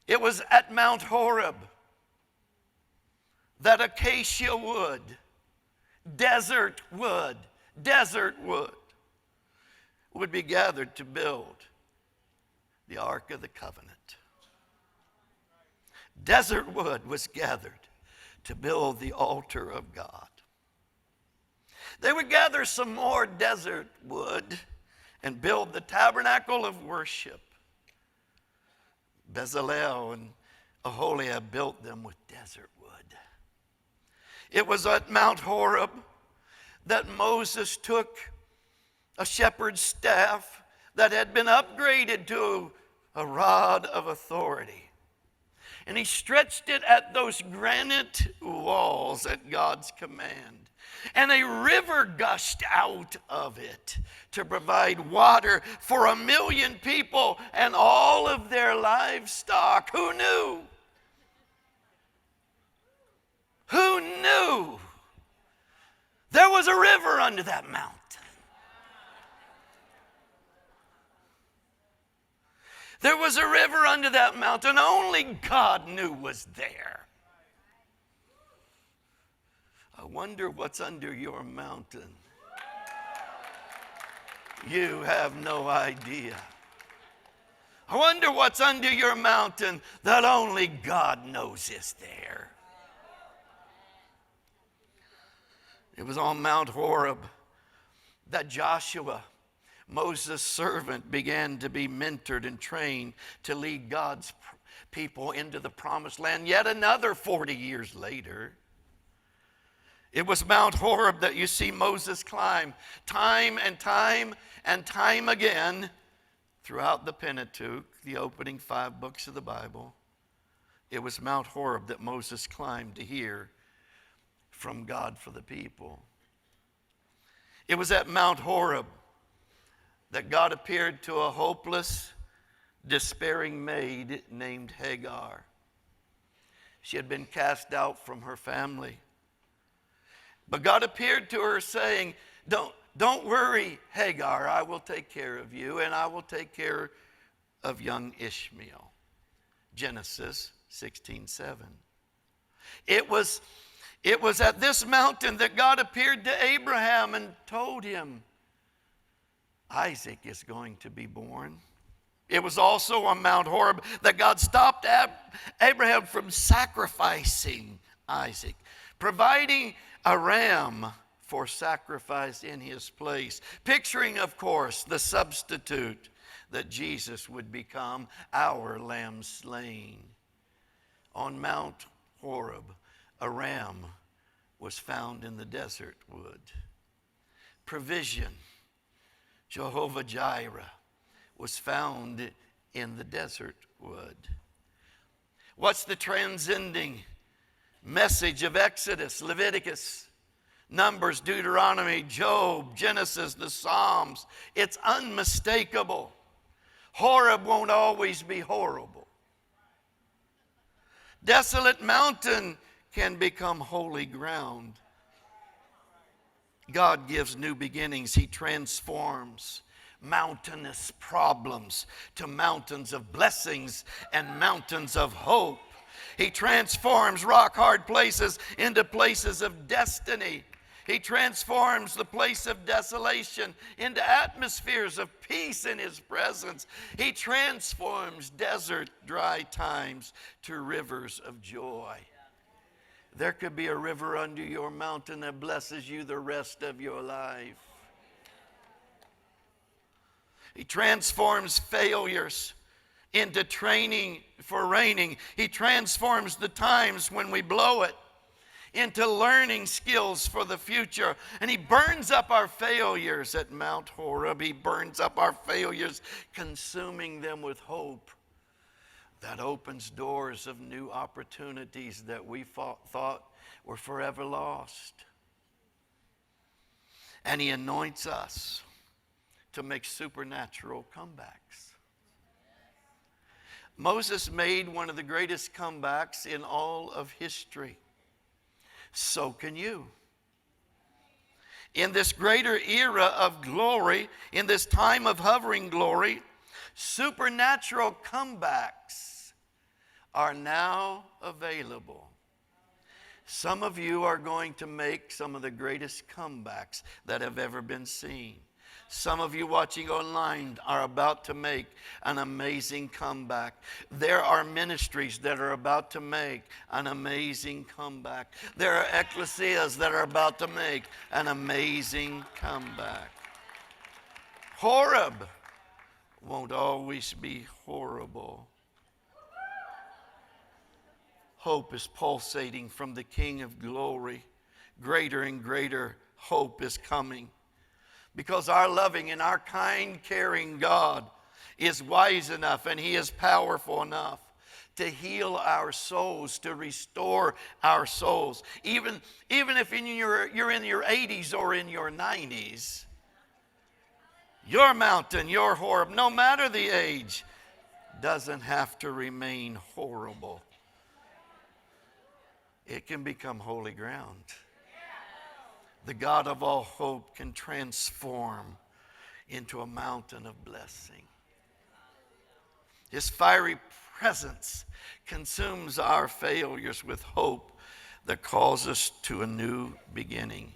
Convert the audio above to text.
It was at Mount Horeb that acacia wood, desert wood would be gathered to build the Ark of the Covenant. Desert wood was gathered to build the altar of God. They would gather some more desert wood and build the tabernacle of worship. Bezalel and Aholiab built them with desert wood. It was at Mount Horeb that Moses took a shepherd's staff that had been upgraded to a rod of authority. And he stretched it at those granite walls at God's command. And a river gushed out of it to provide water for 1 million people and all of their livestock. Who knew? Who knew? There was a river under that mountain. There was a river under that mountain only God knew was there. I wonder what's under your mountain. You have no idea. I wonder what's under your mountain that only God knows is there. It was on Mount Horeb that Joshua, Moses' servant, began to be mentored and trained to lead God's people into the promised land yet another 40 years later. It was Mount Horeb that you see Moses climb time and time again throughout the Pentateuch, the opening 5 books of the Bible. It was Mount Horeb that Moses climbed to hear from God for the people. It was at Mount Horeb that God appeared to a hopeless, despairing maid named Hagar. She had been cast out from her family. But God appeared to her saying, don't worry, Hagar, I will take care of you, and I will take care of young Ishmael. Genesis 16:7. It was at this mountain that God appeared to Abraham and told him, Isaac is going to be born. It was also on Mount Horeb that God stopped Abraham from sacrificing Isaac, providing a ram for sacrifice in his place, picturing, of course, the substitute that Jesus would become, our lamb slain. On Mount Horeb, a ram was found in the desert wood. Provision, Jehovah Jireh, was found in the desert wood. What's the transcending message of Exodus, Leviticus, Numbers, Deuteronomy, Job, Genesis, the Psalms? It's unmistakable. Horeb won't always be horrible. Desolate mountain can become holy ground. God gives new beginnings. He transforms mountainous problems to mountains of blessings and mountains of hope. He transforms rock-hard places into places of destiny. He transforms the place of desolation into atmospheres of peace in His presence. He transforms desert, dry times to rivers of joy. There could be a river under your mountain that blesses you the rest of your life. He transforms failures into training for reigning. He transforms the times when we blow it into learning skills for the future. And He burns up our failures at Mount Horeb. He burns up our failures, consuming them with hope that opens doors of new opportunities that we thought were forever lost. And He anoints us to make supernatural comebacks. Moses made one of the greatest comebacks in all of history. So can you. In this greater era of glory, in this time of hovering glory, supernatural comebacks are now available. Some of you are going to make some of the greatest comebacks that have ever been seen. Some of you watching online are about to make an amazing comeback. There are ministries that are about to make an amazing comeback. There are ecclesias that are about to make an amazing comeback. Horeb won't always be horrible. Hope is pulsating from the King of Glory. Greater and greater hope is coming. Because our loving and our kind, caring God is wise enough and He is powerful enough to heal our souls, to restore our souls. Even if you're in your 80s or in your 90s, your mountain, your Horeb, no matter the age, doesn't have to remain horrible. It can become holy ground. The God of all hope can transform into a mountain of blessing. His fiery presence consumes our failures with hope that calls us to a new beginning.